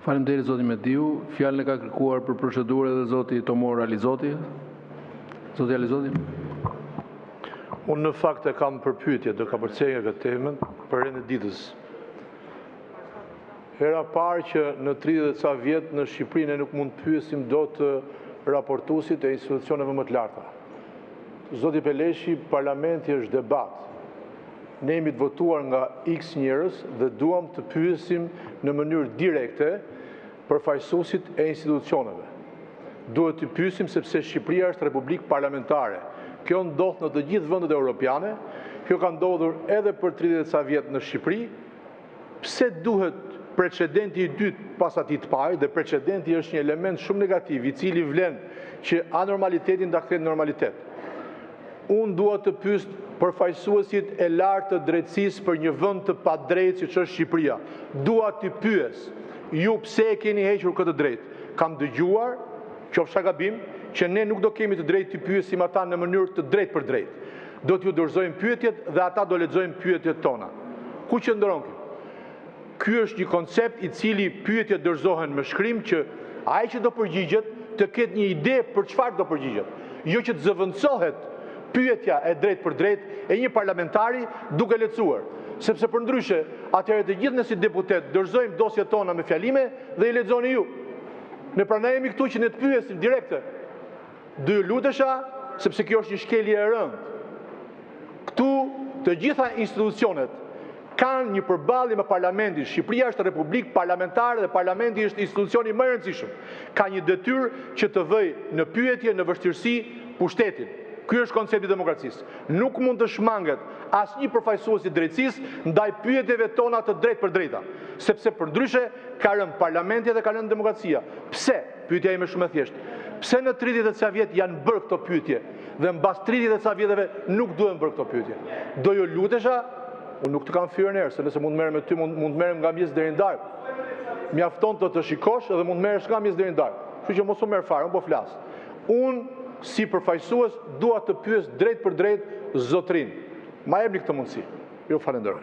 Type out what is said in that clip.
Faleminderit zoti Mediu. Fjalën e ka kërkuar për procedurë edhe zoti Tomor Alizoti. Zoti Alizoti. Unë në fakt e kam përpyetje, do ka përcjellë këtë temën për rendin e ditës. Hera parë që në 30 ca vjet në Shqipëri ne nuk mund të pyesim dot raportuesit e institucioneve më të larta. Zoti Peleshi, parlamenti është debat. Ne jemi të votuar nga X njerëz dhe duam të pyesim në mënyrë direkte përfaqësuesit e institucioneve. Duhet të pyesim sepse Shqipëria është republikë parlamentare. Kjo ndodh në të gjithë vendet europiane, kjo ka ndodhur edhe për 30 ca vjet në Shqipëri. Pse duhet precedenti i dytë pas atij të parë, dhe precedenti është një element shumë negativ i cili vlen që anormalitetin ta kthejë në normalitet. Unë dua të pyes përfaqësuesit e lartë të drejtësisë për një vend të padrejtë siç është Shqipëria. Dua të pyes, ju pse e keni hequr këtë drejtë? Kam dëgjuar, qofsha gabim, që ne nuk do kemi të drejtë të pyesim ata në mënyrë të drejtë për drejtë. Do t'ju dorëzojmë pyetjet dhe ata do lexojnë pyetjet tona. Ku qëndron kjo? Ky është një koncept i cili pyetjet dorëzohen me shkrim që ai që do përgjigjet të ketë një ide për çfarë do përgjigjet. Jo që të zëvendësohet pyetja e drejtë për drejtë e një parlamentari duke lecuar. Sepse përndryshe, atëherë të gjithë ne si deputet dorëzojmë dosjet tona me fjalime dhe i lexoni ju. Ne prandaj jemi këtu që ne të pyesim direkte. Do ju lutesha, sepse kjo është një shkelje e rëndë. Këtu të gjitha institucionet kanë një përballje me parlamentin. Shqipëria është republikë parlamentare dhe parlamenti është institucioni më i rëndësishëm. Ka një detyrë që të vëjë në pyetje, në vështirësi pushtetin. Ky është koncepti i demokracisë. Nuk mund të shmanget asnjë përfaqësues i drejtësisë ndaj pyetjeve tona të drejtë për drejta, sepse përndryshe ka rënë parlamenti dhe ka rënë demokracia. Pse? Pyetja ime shumë e thjeshtë. Pse në 30 ca vjet janë bërë këto pyetje dhe mbas 30 ca vjeteve nuk duhen bërë këto pyetje? Do ju lutesha, unë nuk të kam fyer nerë, se nëse mund të merrem me ty, mund të merrem nga mjes deri në darkë. Mjafton të shikosh edhe mund të merresh nga mjes deri në darkë. Kështu që mos u merr fare, unë po flas. Unë si përfaqësues dua të pyes drejt për drejt zotrin. Ma jepni këtë mundësi. Ju falenderoj.